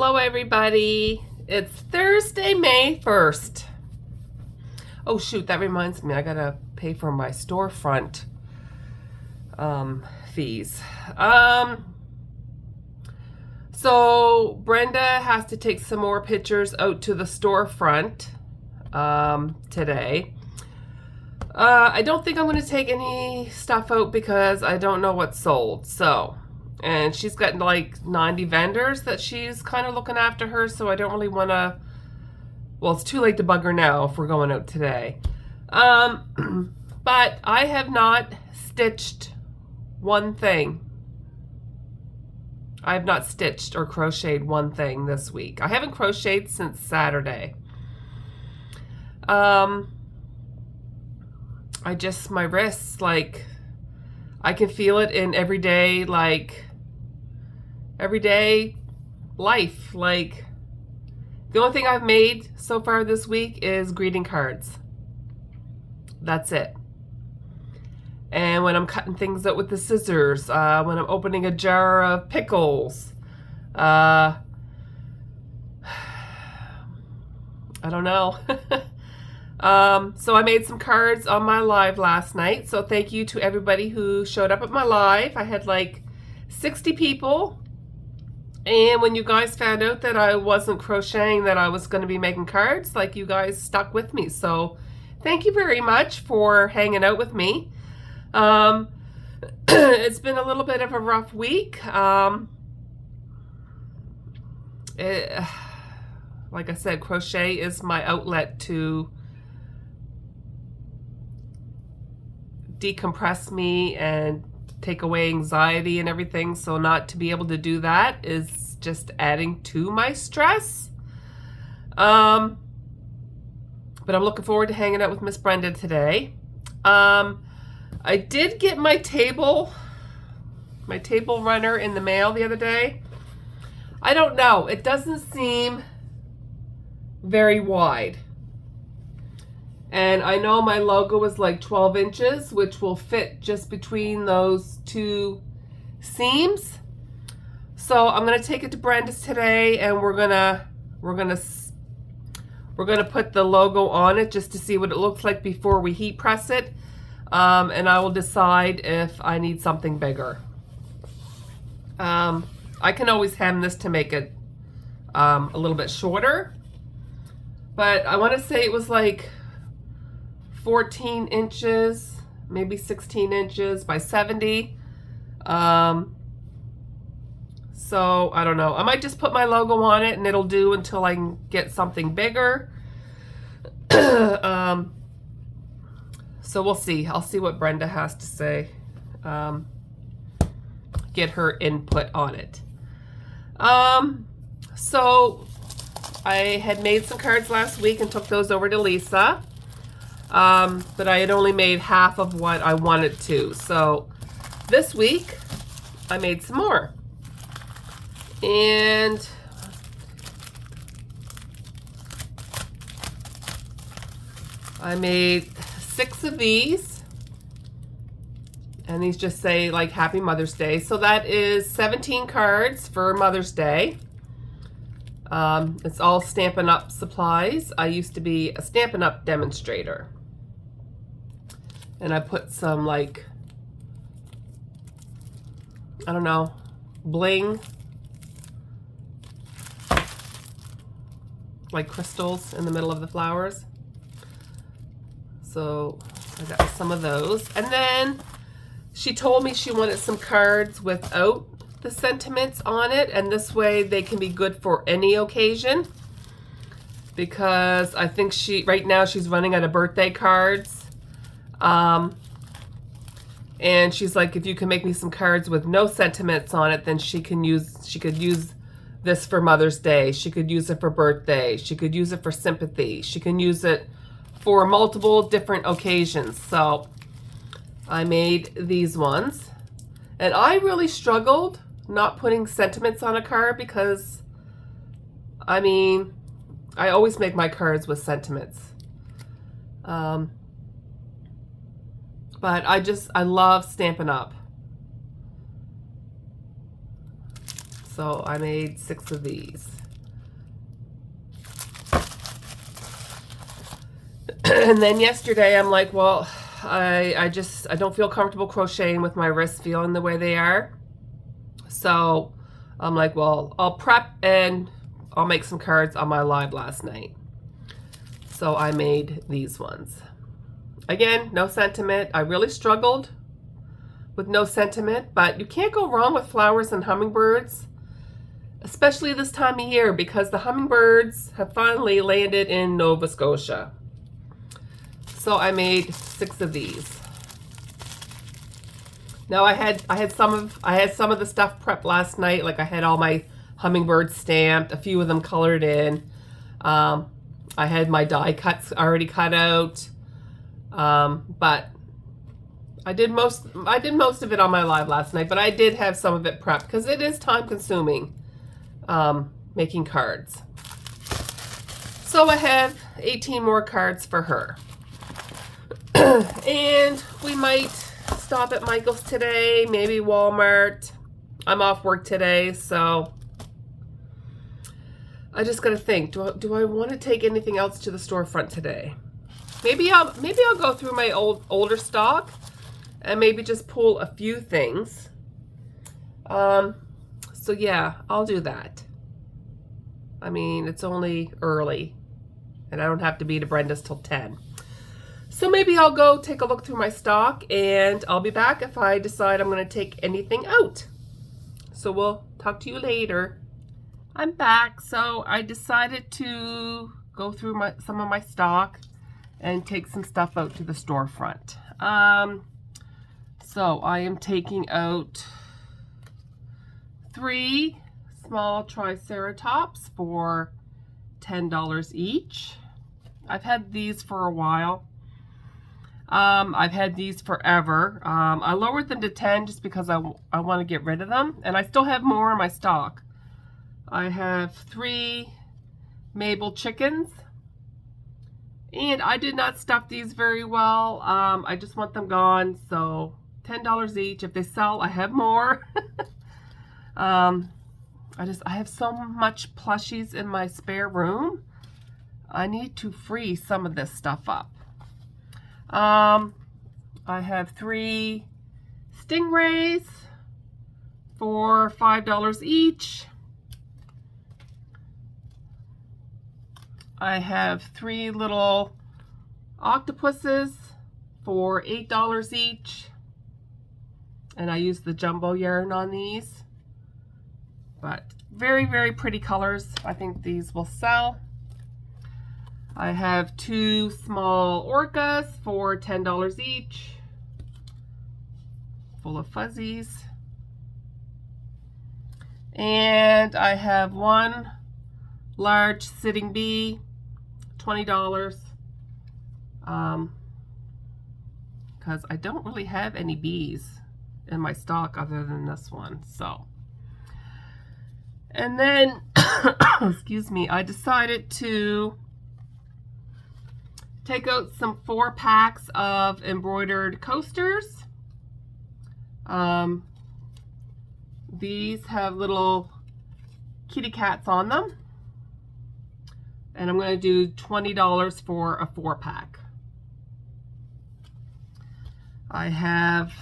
Hello everybody. It's Thursday, May 1st. Oh shoot, that reminds me, I gotta pay for my storefront fees. So Brenda has to take some more pictures out to the storefront today. I don't think I'm going to take any stuff out because I don't know what's sold. And she's got like 90 vendors that she's kind of looking after her, so I don't really want to, well, it's too late to bug her now if we're going out today. But I have not stitched one thing. I have not stitched or crocheted one thing this week. I haven't crocheted since Saturday. My wrists, like, I can feel it in everyday life. Like, the only thing I've made so far this week is greeting cards. That's it. And when I'm cutting things out with the scissors, when I'm opening a jar of pickles, I don't know. So I made some cards on my live last night. So thank you to everybody who showed up at my live. I had like 60 people. And when you guys found out that I wasn't crocheting, that I was going to be making cards, like, you guys stuck with me. So thank you very much for hanging out with me. It's been a little bit of a rough week. Like I said, crochet is my outlet to decompress me and take away anxiety and everything. So not to be able to do that is just adding to my stress. But I'm looking forward to hanging out with Miss Brenda today. I did get my table runner in the mail the other day. I don't know, it doesn't seem very wide. And I know my logo is like 12 inches, which will fit just between those two seams. So I'm gonna take it to Brenda's today, and we're gonna put the logo on it just to see what it looks like before we heat press it. And I will decide if I need something bigger. I can always hem this to make it a little bit shorter, but I want to say it was like 14 inches, maybe 16 inches by 70. So I don't know. I might just put my logo on it and it'll do until I can get something bigger. So we'll see. I'll see what Brenda has to say. Get her input on it. So I had made some cards last week and took those over to Lisa. But I had only made half of what I wanted to. So this week I made some more. And I made 6 of these. And these just say like Happy Mother's Day. So that is 17 cards for Mother's Day. It's all Stampin' Up supplies. I used to be a Stampin' Up demonstrator. And I put some, like, I don't know, bling, like crystals in the middle of the flowers. So I got some of those. And then she told me she wanted some cards without the sentiments on it, and this way they can be good for any occasion, because I think right now she's running out of birthday cards. And she's like, if you can make me some cards with no sentiments on it, then she could use this for Mother's Day. She could use it for birthday. She could use it for sympathy. She can use it for multiple different occasions. So I made these ones, and I really struggled not putting sentiments on a card because, I mean, I always make my cards with sentiments. But I love Stampin' Up. So I made 6 of these. And then yesterday I'm like, well, I don't feel comfortable crocheting with my wrists feeling the way they are. So I'm like, well, I'll prep and I'll make some cards on my live last night. So I made these ones. Again, no sentiment. I really struggled with no sentiment, but you can't go wrong with flowers and hummingbirds, especially this time of year, because the hummingbirds have finally landed in Nova Scotia. So I made 6 of these. Now I had some of the stuff prepped last night. Like I had all my hummingbirds stamped, a few of them colored in. I had my die cuts already cut out. But I did most of it on my live last night, but I did have some of it prepped because it is time consuming making cards. So I have 18 more cards for her. And we might stop at Michael's today, maybe Walmart. I'm off work today, so I just gotta think, do I want to take anything else to the storefront today? Maybe I'll go through my older stock and maybe just pull a few things. So yeah, I'll do that. I mean, it's only early and I don't have to be to Brenda's till 10. So maybe I'll go take a look through my stock and I'll be back if I decide I'm going to take anything out. So we'll talk to you later. I'm back. So I decided to go through some of my stock and take some stuff out to the storefront. So I am taking out 3 small triceratops for $10 each. I've had these for a while. I've had these forever. I lowered them to 10 just because I want to get rid of them, and I still have more in my stock. I have 3 Mabel chickens, and I did not stuff these very well. I just want them gone, so $10 each. If they sell, I have more. I have so much plushies in my spare room. I need to free some of this stuff up. I have 3 stingrays for $5 each. I have 3 little octopuses for $8 each. And I use the jumbo yarn on these. But very, very pretty colors. I think these will sell. I have 2 small orcas for $10 each, full of fuzzies. And I have 1 large sitting bee, $20, because I don't really have any bees in my stock other than this one. So, and then, excuse me, I decided to take out some 4 packs of embroidered coasters. These have little kitty cats on them. And I'm going to do $20 for a 4-pack. I have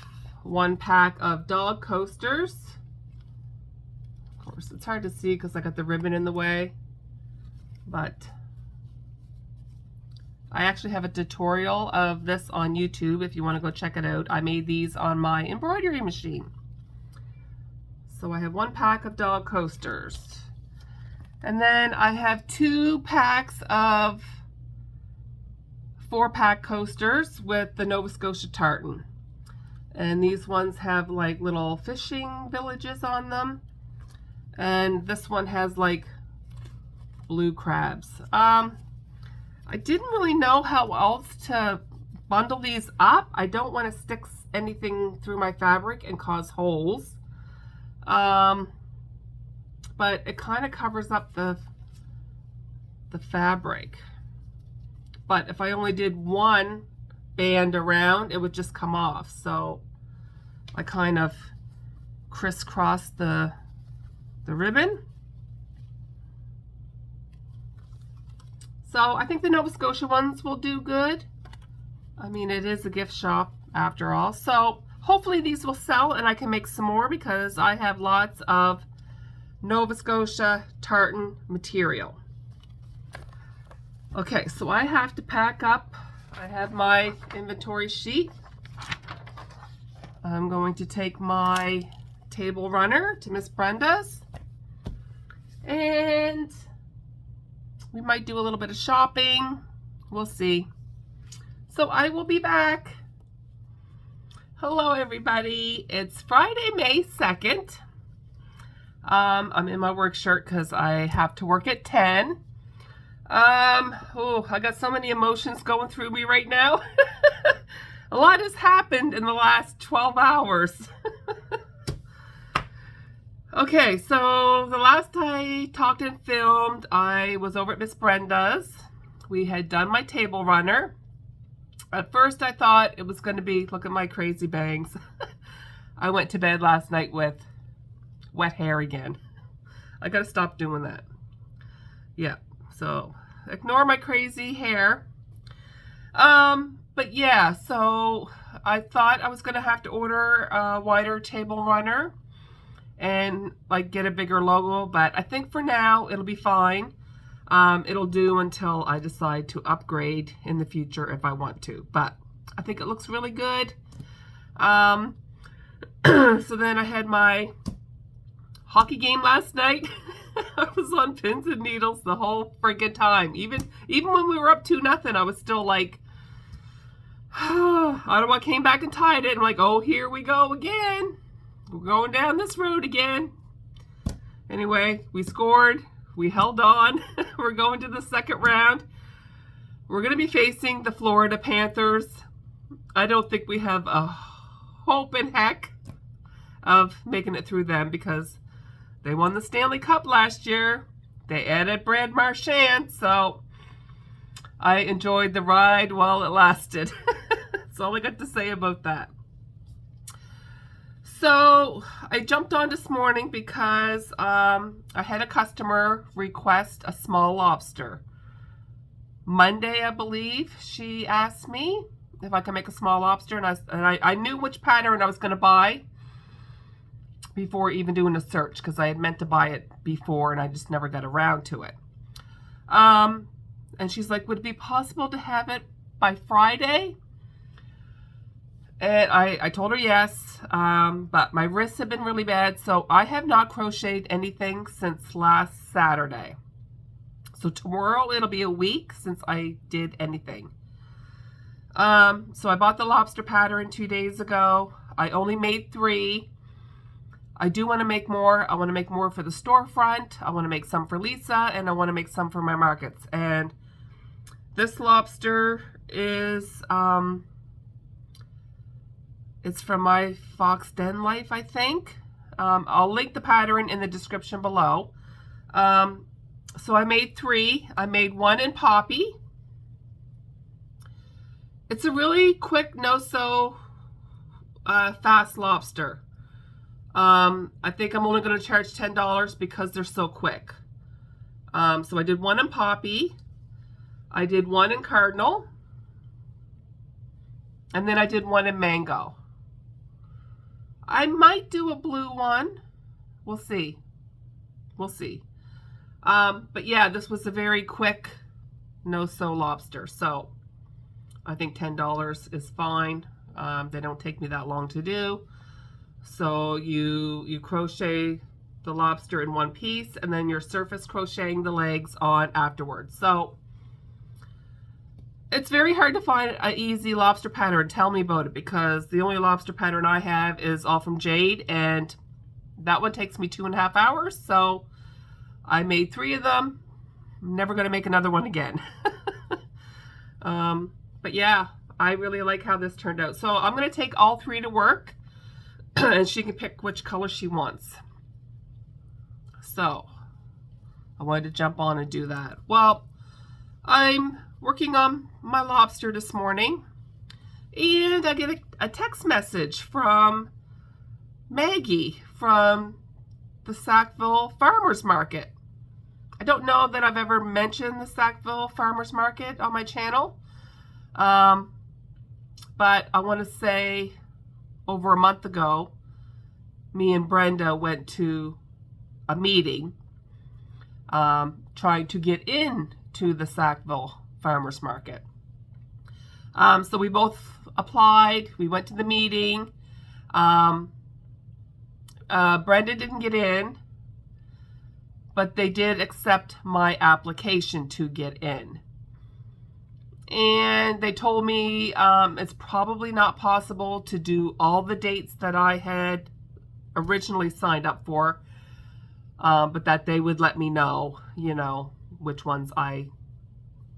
1 pack of dog coasters. Of course, it's hard to see because I got the ribbon in the way. But I actually have a tutorial of this on YouTube if you want to go check it out. I made these on my embroidery machine. So I have 1 pack of dog coasters. And then I have 2 packs of 4-pack coasters with the Nova Scotia tartan. And these ones have like little fishing villages on them. And this one has like blue crabs. I didn't really know how else to bundle these up. I don't want to stick anything through my fabric and cause holes. But it kind of covers up the fabric. But if I only did 1 band around, it would just come off. So I kind of crisscross the ribbon. So I think the Nova Scotia ones will do good. I mean, it is a gift shop after all. So hopefully these will sell and I can make some more because I have lots of Nova Scotia tartan material. Okay, so I have to pack up. I have my inventory sheet. I'm going to take my table runner to Miss Brenda's. And we might do a little bit of shopping. We'll see. So I will be back. Hello, everybody. It's Friday, May 2nd. I'm in my work shirt because I have to work at 10. I got so many emotions going through me right now. A lot has happened in the last 12 hours. Okay, so the last I talked and filmed, I was over at Miss Brenda's. We had done my table runner. At first I thought it was going to be, look at my crazy bangs. I went to bed last night with wet hair again. I got to stop doing that. Yeah, so ignore my crazy hair. But yeah, so I thought I was going to have to order a wider table runner and like get a bigger logo, but I think for now it'll be fine. It'll do until I decide to upgrade in the future if I want to, but I think it looks really good. So then I had my hockey game last night. I was on pins and needles the whole friggin' time. Even when we were up 2-0, I was still like, Ottawa came back and tied it. I'm like, oh, here we go again. We're going down this road again. Anyway, we scored. We held on. We're going to the second round. We're going to be facing the Florida Panthers. I don't think we have a hope in heck of making it through them because they won the Stanley Cup last year. They added Brad Marchand, so I enjoyed the ride while it lasted. That's all I got to say about that. So I jumped on this morning because I had a customer request a small lobster. Monday, I believe, she asked me if I could make a small lobster, and I knew which pattern I was going to buy before even doing a search because I had meant to buy it before and I just never got around to it. And she's like, would it be possible to have it by Friday? And I told her yes, but my wrists have been really bad, so I have not crocheted anything since last Saturday. So tomorrow it'll be a week since I did anything. So I bought the lobster pattern 2 days ago. I only made 3. I do want to make more. I want to make more for the storefront. I want to make some for Lisa, and I want to make some for my markets. And this lobster is... it's from my Fox Den Life, I think. I'll link the pattern in the description below. So I made 3. I made 1 in Poppy. It's a really quick, no-sew, fast lobster. I think I'm only going to charge $10 because they're so quick. So I did 1 in Poppy. I did 1 in Cardinal. And then I did 1 in Mango. I might do a blue one. We'll see. We'll see. But yeah, this was a very quick no-sew lobster. So I think $10 is fine. They don't take me that long to do. So you crochet the lobster in one piece and then you're surface crocheting the legs on afterwards. So it's very hard to find an easy lobster pattern. Tell me about it, because the only lobster pattern I have is all from Jade, and that one takes me 2.5 hours. So I made 3 of them. I'm never going to make another one again. But yeah, I really like how this turned out. So I'm going to take all 3 to work, and she can pick which color she wants. So I wanted to jump on and do that. Well, I'm working on my lobster this morning, and I get a text message from Maggie from the Sackville Farmers Market. I don't know that I've ever mentioned the Sackville Farmers Market on my channel. But I want to say over a month ago, me and Brenda went to a meeting trying to get in to the Sackville Farmers Market. So we both applied. We went to the meeting. Brenda didn't get in, but they did accept my application to get in. And they told me it's probably not possible to do all the dates that I had originally signed up for, but that they would let me know, you know, which ones I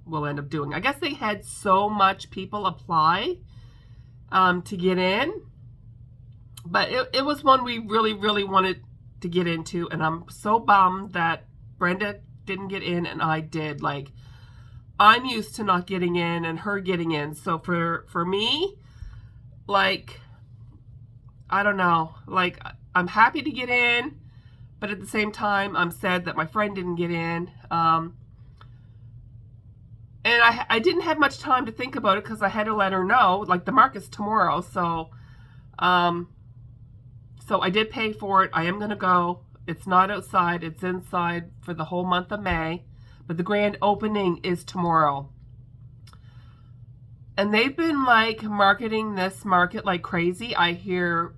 will end up doing. I guess they had so much people apply to get in, but it was one we really, really wanted to get into, and I'm so bummed that Brenda didn't get in and I did. Like, I'm used to not getting in and her getting in, so for me, like, I don't know, like, I'm happy to get in, but at the same time, I'm sad that my friend didn't get in. And I didn't have much time to think about it because I had to let her know, like, the market's tomorrow. So, so I did pay for it. I am going to go. It's not outside. It's inside for the whole month of May. But the grand opening is tomorrow. And they've been, like, marketing this market like crazy. I hear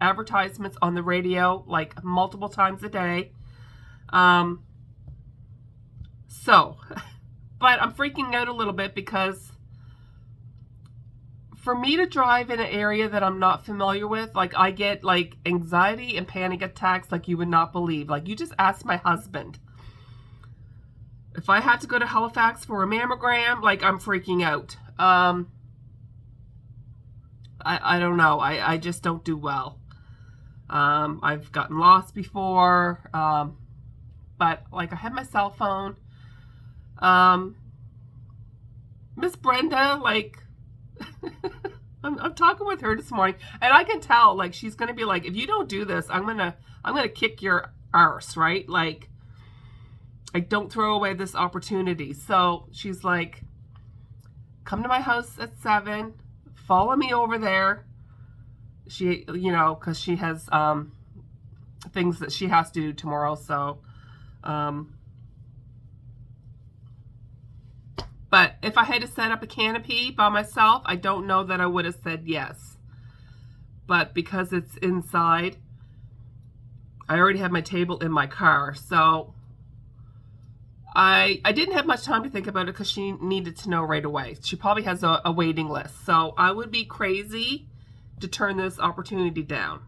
advertisements on the radio, like, multiple times a day. But I'm freaking out a little bit because for me to drive in an area that I'm not familiar with, like, I get, like, anxiety and panic attacks like you would not believe. Like, you just ask my husband. If I have to go to Halifax for a mammogram, like, I'm freaking out. I don't know. I just don't do well. I've gotten lost before. But, like, I have my cell phone. Miss Brenda, like, I'm talking with her this morning, and I can tell, like, she's gonna be like, if you don't do this, I'm gonna kick your arse, right? Like, don't throw away this opportunity. So she's like, come to my house at 7, follow me over there. She, you know, because she has things that she has to do tomorrow. So, but if I had to set up a canopy by myself, I don't know that I would have said yes. But because it's inside, I already have my table in my car. So I didn't have much time to think about it because she needed to know right away. She probably has a waiting list. So I would be crazy to turn this opportunity down.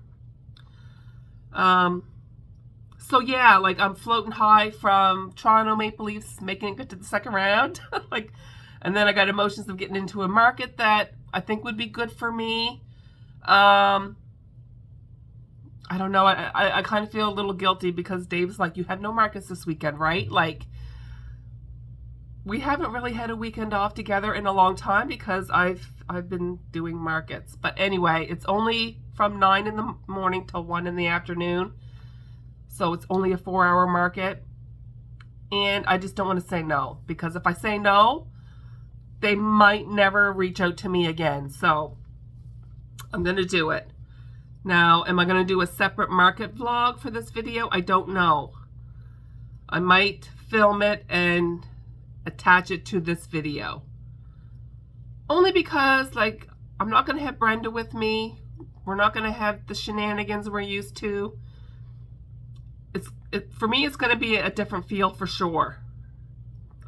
So yeah, like, I'm floating high from Toronto Maple Leafs making it good to the second round. Like, and then I got emotions of getting into a market that I think would be good for me. I don't know. I kind of feel a little guilty because Dave's like, you have no markets this weekend, right? Like, we haven't really had a weekend off together in a long time because I've been doing markets. But anyway, it's only from 9 in the morning till 1 in the afternoon. So it's only a 4-hour market. And I just don't want to say no, because if I say no, they might never reach out to me again. So I'm going to do it. Now, am I going to do a separate market vlog for this video? I don't know. I might film it and attach it to this video. Only because, like, I'm not going to have Brenda with me. We're not going to have the shenanigans we're used to. For me, it's going to be a different feel for sure.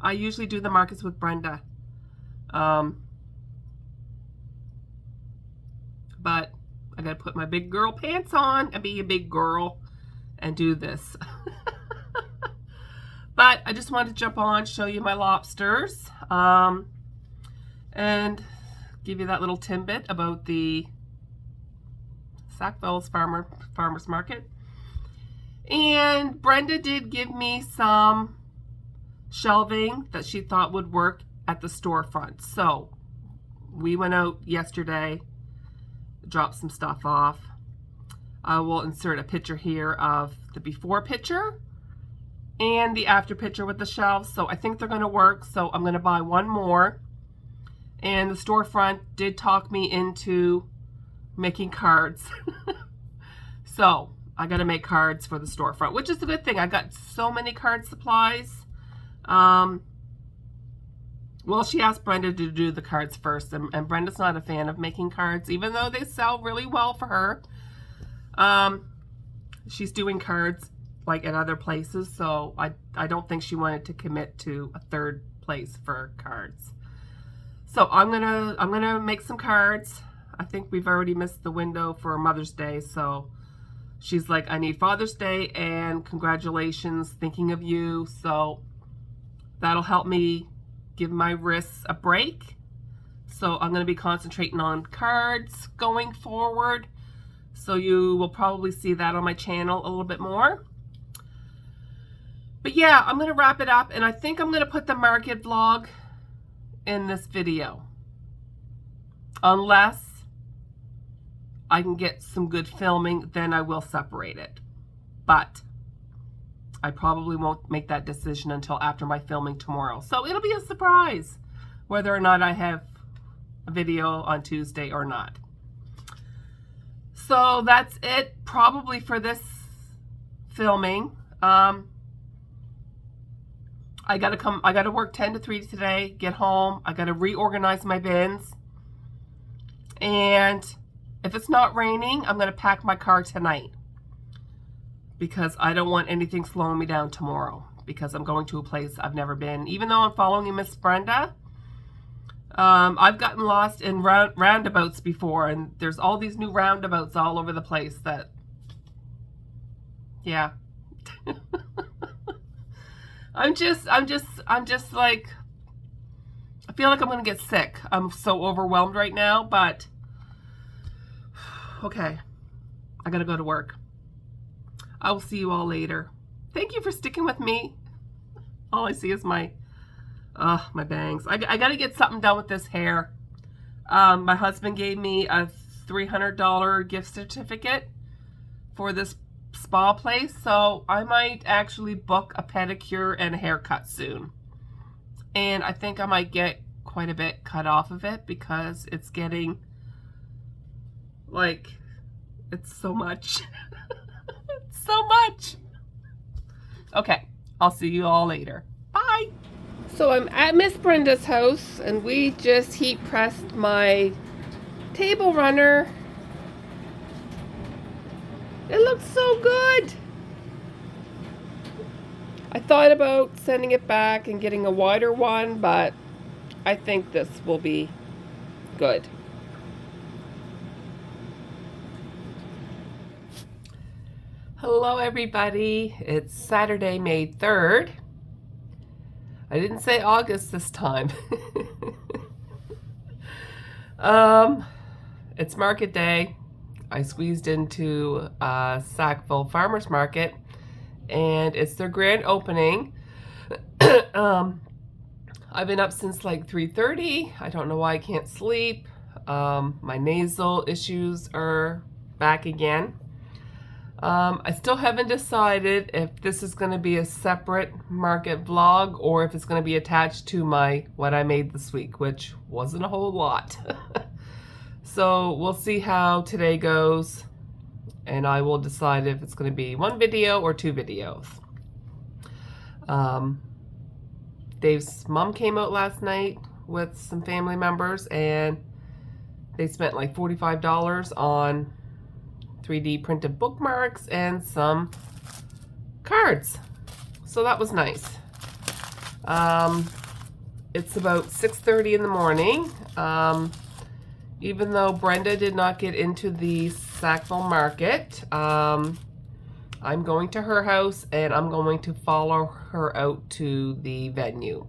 I usually do the markets with Brenda. But I got to put my big girl pants on and be a big girl and do this. But I just wanted to jump on, show you my lobsters, and give you that little tidbit about the Sackville's Farmers Market. And Brenda did give me some shelving that she thought would work at the storefront. So we went out yesterday, dropped some stuff off. I will insert a picture here of the before picture and the after picture with the shelves, so I think they're going to work. So I'm going to buy one more. And the storefront did talk me into making cards. So I got to make cards for the storefront, which is a good thing. I got so many card supplies. Well, she asked Brenda to do the cards first, and Brenda's not a fan of making cards, even though they sell really well for her. She's doing cards like at other places, so I don't think she wanted to commit to a third place for cards. So I'm gonna make some cards. I think we've already missed the window for Mother's Day, so she's like, I need Father's Day and congratulations, thinking of you. So that'll help me give my wrists a break. So I'm going to be concentrating on cards going forward. So you will probably see that on my channel a little bit more. But yeah, I'm going to wrap it up, and I think I'm going to put the market vlog in this video. Unless I can get some good filming, then I will separate it. But I probably won't make that decision until after my filming tomorrow. So it'll be a surprise whether or not I have a video on Tuesday or not. So that's it probably for this filming. I gotta work 10 to 3 today, get home. I gotta reorganize my bins. And if it's not raining, I'm gonna pack my car tonight, because I don't want anything slowing me down tomorrow, because I'm going to a place I've never been. Even though I'm following Miss Brenda, I've gotten lost in roundabouts before, and there's all these new roundabouts all over the place that, yeah. I'm just like, I feel like I'm gonna get sick. I'm so overwhelmed right now, but okay, I gotta go to work. I will see you all later. Thank you for sticking with me. All I see is my bangs. I gotta get something done with this hair. My husband gave me a $300 gift certificate for this spa place, so I might actually book a pedicure and a haircut soon. And I think I might get quite a bit cut off of it, because it's getting, like, it's so much. So much. Okay, I'll see you all later. Bye. So I'm at Miss Brenda's house, and we just heat pressed my table runner. It looks so good. I thought about sending it back and getting a wider one, but I think this will be good. Hello everybody, it's Saturday, May 3rd. I didn't say August this time. It's market day. I squeezed into Sackville Farmers Market, and it's their grand opening. I've been up since like 3:30. I don't know why I can't sleep. My nasal issues are back again. I still haven't decided if this is going to be a separate market vlog or if it's going to be attached to my what I made this week, which wasn't a whole lot. So we'll see how today goes, and I will decide if it's going to be one video or two videos. Dave's mom came out last night with some family members, and they spent like $45 on 3D printed bookmarks and some cards. So that was nice. It's about 6:30 in the morning. Even though Brenda did not get into the Sackville Market, I'm going to her house, and I'm going to follow her out to the venue,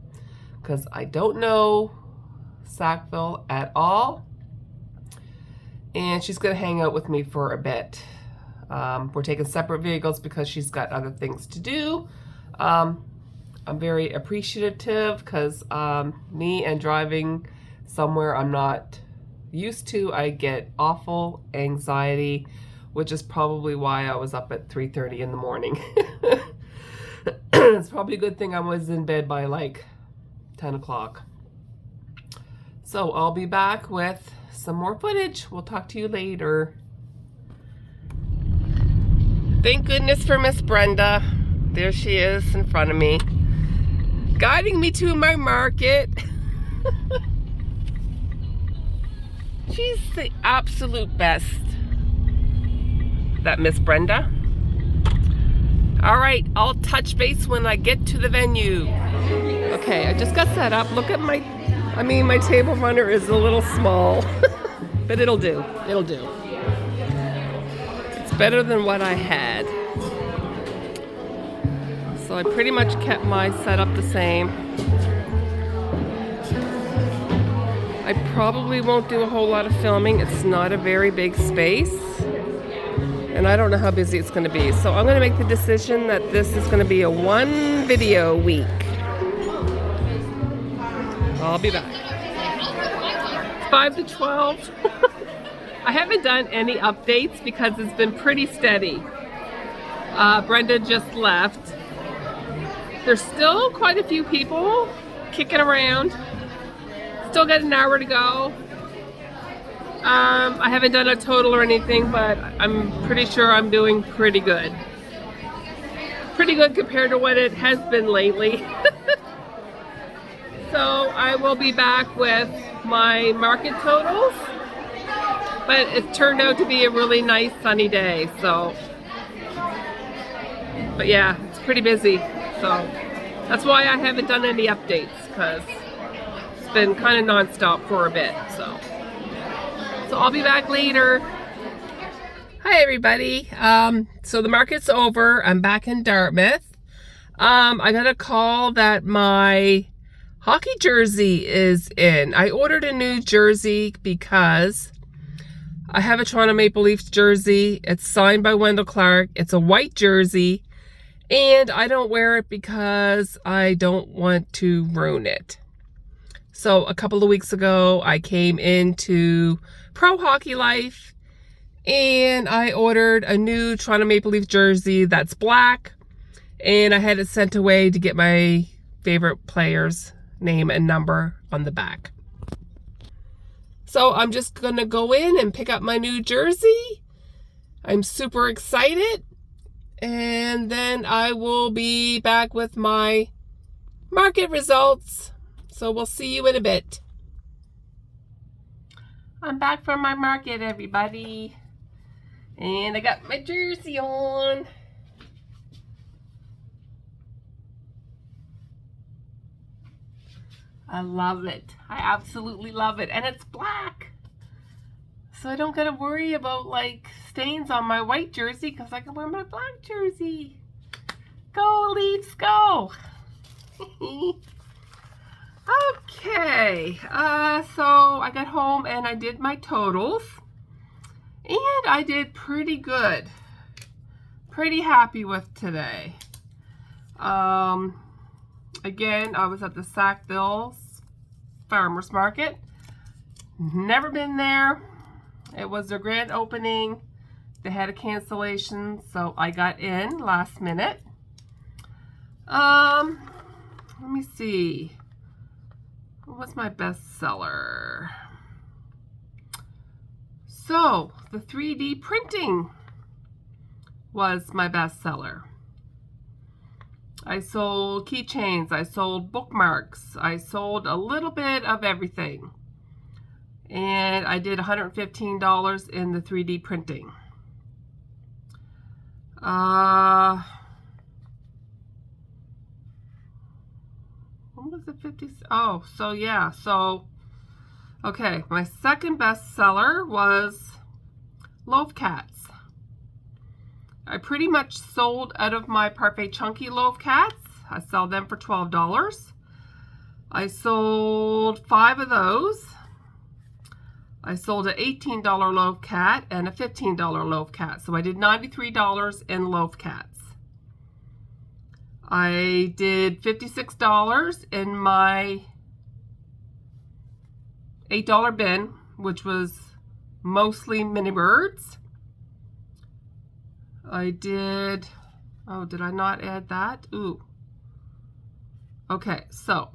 because I don't know Sackville at all, and she's going to hang out with me for a bit. We're taking separate vehicles because she's got other things to do. I'm very appreciative, because me and driving somewhere I'm not used to, I get awful anxiety, which is probably why I was up at 3:30 in the morning. It's probably a good thing I was in bed by like 10 o'clock. So I'll be back with some more footage. We'll talk to you later. Thank goodness for Miss Brenda. There she is in front of me, guiding me to my market. She's the absolute best, that Miss Brenda. All right, I'll touch base when I get to the venue. Okay, I just got set up. Look at my table runner is a little small, but it'll do. It'll do. It's better than what I had. So I pretty much kept my setup the same. I probably won't do a whole lot of filming. It's not a very big space. And I don't know how busy it's going to be. So I'm going to make the decision that this is going to be a 1 video week. I'll be back. It's 5 to 12. I haven't done any updates because it's been pretty steady. Brenda just left. There's still quite a few people kicking around. Still got an hour to go. I haven't done a total or anything, but I'm pretty sure I'm doing pretty good. Pretty good compared to what it has been lately. So I will be back with my market totals. But it turned out to be a really nice sunny day, so. But yeah, it's pretty busy. So that's why I haven't done any updates, because it's been kind of non-stop for a bit. So I'll be back later. Hi everybody. So the market's over. I'm back in Dartmouth. I got a call that my hockey jersey is in. I ordered a new jersey because I have a Toronto Maple Leafs jersey. It's signed by Wendell Clark. It's a white jersey. And I don't wear it because I don't want to ruin it. So a couple of weeks ago, I came into Pro Hockey Life and I ordered a new Toronto Maple Leaf jersey that's black. And I had it sent away to get my favorite player's name and number on the back. So I'm just going to go in and pick up my new jersey. I'm super excited. And then I will be back with my market results. So we'll see you in a bit. I'm back from my market, everybody. And I got my jersey on. I love it. I absolutely love it. And it's black. So I don't gotta worry about like stains on my white jersey because I can wear my black jersey. Go Leafs, go! Okay, so I got home and I did my totals. And I did pretty good. Pretty happy with today. Again, I was at the Sackville Farmers Market. Never been there. It was their grand opening. They had a cancellation, so I got in last minute. Let me see. What's my best seller? So, the 3D printing was my best seller. I sold keychains, I sold bookmarks, I sold a little bit of everything. And I did $115 in the 3D printing. What was it, 50? Oh, so yeah, so, okay, my second best seller was Loaf Cats. I pretty much sold out of my Parfait Chunky Loaf Cats. I sell them for $12. I sold 5 of those. I sold an $18 loaf cat and a $15 loaf cat. So I did $93 in loaf cats. I did $56 in my $8 bin, which was mostly mini birds. I did, oh, did I not add that? Ooh, Okay, so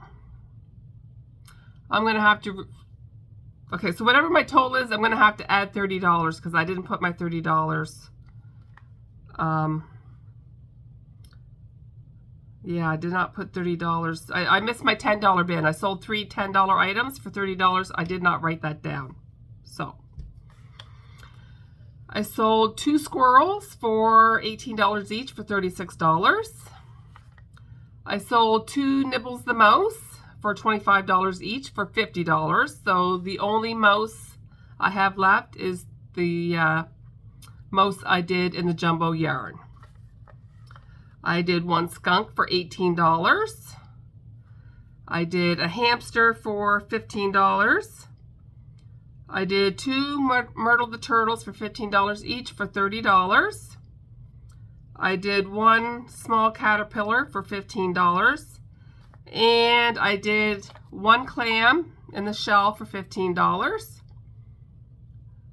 I'm going to have to, okay, so whatever my total is, I'm going to have to add $30 because I didn't put my $30. Yeah, I did not put $30. I missed my $10 bin. I sold 3 $10 items for $30. I did not write that down. So I sold 2 squirrels for $18 each for $36. I sold 2 Nibbles the Mouse for $25 each for $50. So the only mouse I have left is the mouse I did in the jumbo yarn. I did 1 skunk for $18. I did a hamster for $15. I did 2 Myrtle the Turtles for $15 each for $30. I did 1 small caterpillar for $15. And I did 1 clam in the shell for $15.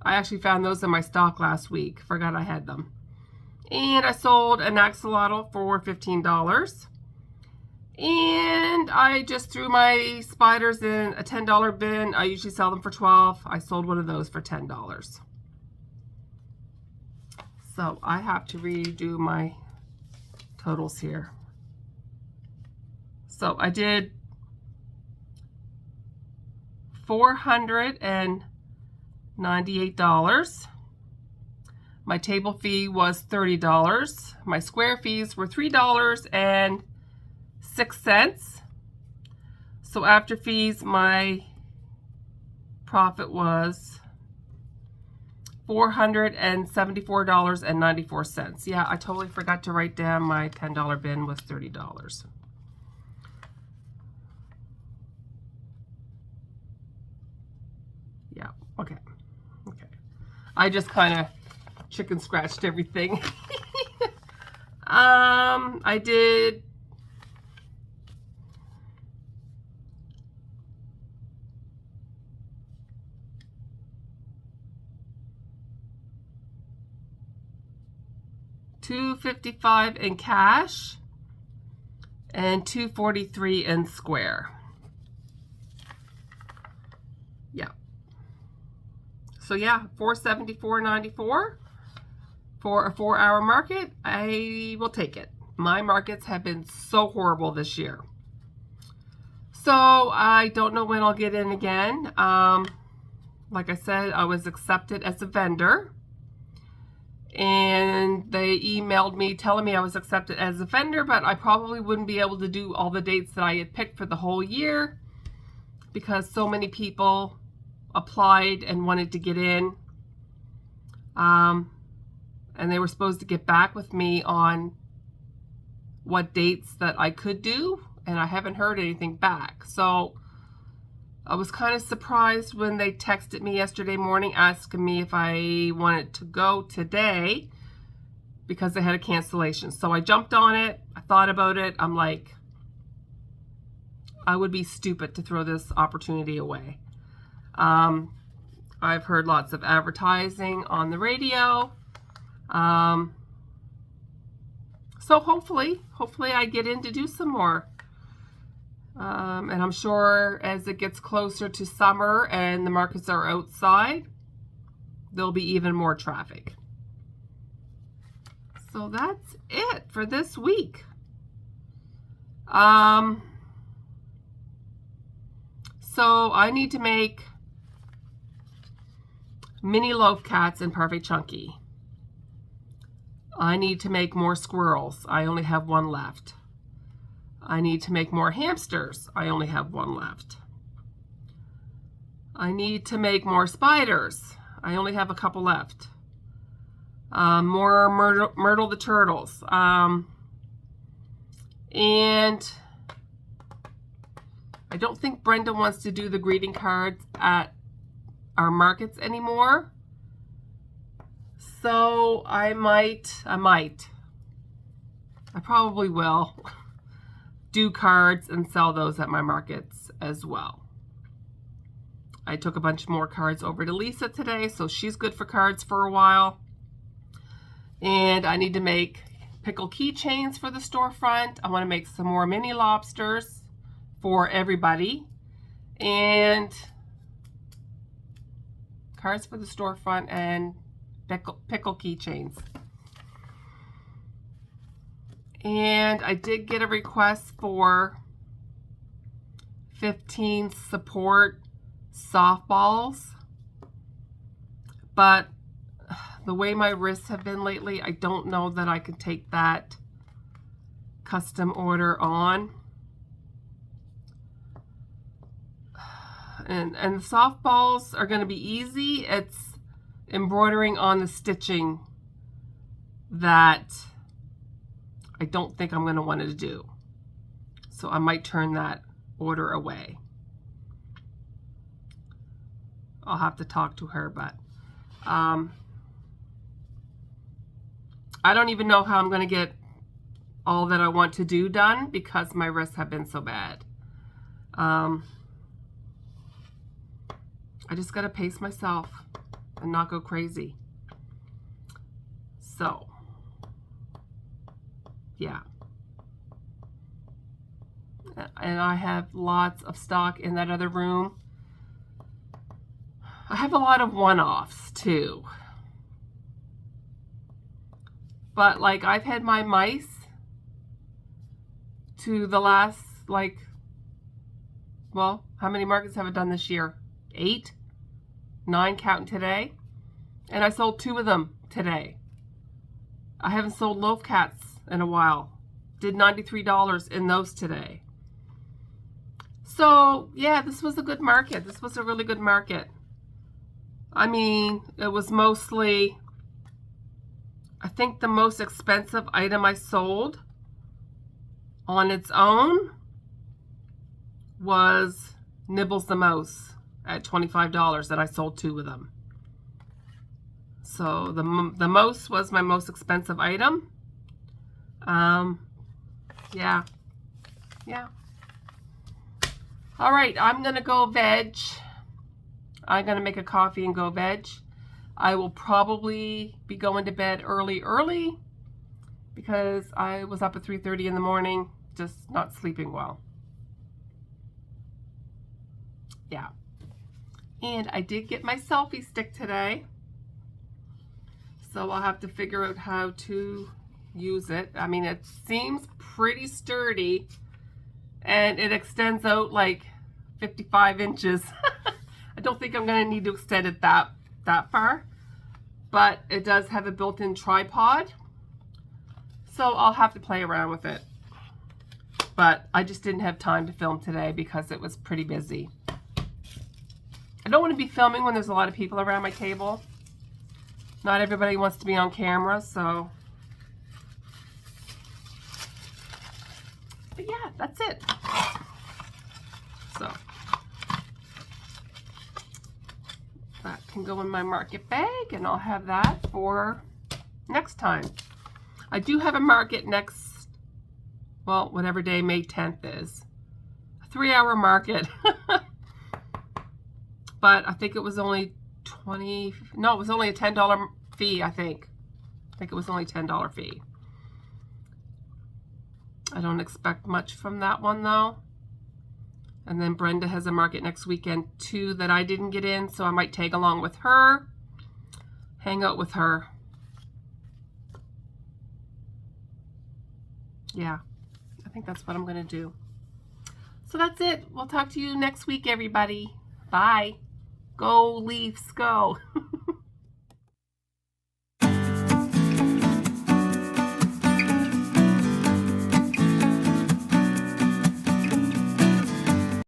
I actually found those in my stock last week. Forgot I had them. And I sold an axolotl for $15. And I just threw my spiders in a $10 bin. I usually sell them for $12. I sold one of those for $10. So I have to redo my totals here. So I did $498. My table fee was $30. My square fees were $3.06. So after fees, my profit was $474.94. Yeah, I totally forgot to write down my $10 bin was $30. Yeah, okay. I just kind of chicken scratched everything. I did $255 in cash and $243 in square. Yeah. So yeah, $474.94 for a 4-hour market. I will take it. My markets have been so horrible this year. So I don't know when I'll get in again. Like I said, I was accepted as a vendor. And they emailed me telling me I was accepted as a vendor, but I probably wouldn't be able to do all the dates that I had picked for the whole year because so many people applied and wanted to get in. And they were supposed to get back with me on what dates that I could do, and I haven't heard anything back. So I was kind of surprised when they texted me yesterday morning asking me if I wanted to go today because they had a cancellation. So I jumped on it. I thought about it. I'm like, I would be stupid to throw this opportunity away. I've heard lots of advertising on the radio. So hopefully I get in to do some more. And I'm sure as it gets closer to summer and the markets are outside, there'll be even more traffic. So that's it for this week. So I need to make mini loaf cats in Perfect Chunky. I need to make more squirrels. I only have 1 left. I need to make more hamsters. I only have 1 left. I need to make more spiders. I only have a couple left. More Myrtle the Turtles. And I don't think Brenda wants to do the greeting cards at our markets anymore. So I probably will do cards and sell those at my markets as well. I took a bunch more cards over to Lisa today, so she's good for cards for a while. And I need to make pickle keychains for the storefront. I want to make some more mini lobsters. for everybody. And cards for the storefront and pickle keychains. And I did get a request for 15 support softballs, but the way my wrists have been lately, I don't know that I can take that custom order on. And the softballs are going to be easy. It's embroidering on the stitching that I don't think I'm going to want to do. So I might turn that order away. I'll have to talk to her, but I don't even know how I'm going to get all that I want to do done because my wrists have been so bad. I just got to pace myself and not go crazy. So, yeah. And I have lots of stock in that other room. I have a lot of one-offs too. But like I've had my mice to the last, like, well, how many markets have I done this year? 8? 9 counting today. And I sold 2 of them today. I haven't sold loaf cats in a while. Did $93 in those today. So, yeah, this was a good market. This was a really good market. I mean, it was mostly, I think the most expensive item I sold on its own was Nibbles the Mouse at $25, and I sold 2 of them. So the mouse was my most expensive item. Yeah. All right, I'm gonna go veg. I'm gonna make a coffee and go veg. I will probably be going to bed early because I was up at 3:30 in the morning, just not sleeping well. Yeah. And I did get my selfie stick today, so I'll have to figure out how to use it. I mean, it seems pretty sturdy, and it extends out like 55 inches. I don't think I'm going to need to extend it that far, but it does have a built-in tripod, so I'll have to play around with it. But I just didn't have time to film today because it was pretty busy. I don't want to be filming when there's a lot of people around my table. Not everybody wants to be on camera, so. But yeah, that's it. So. That can go in my market bag, and I'll have that for next time. I do have a market next, well, whatever day May 10th is. A 3-hour market. But I think it was only it was only a $10 fee, I think. I think it was only a $10 fee. I don't expect much from that one, though. And then Brenda has a market next weekend, too, that I didn't get in, so I might tag along with her, hang out with her. Yeah, I think that's what I'm going to do. So that's it. We'll talk to you next week, everybody. Bye. Go Leafs, go.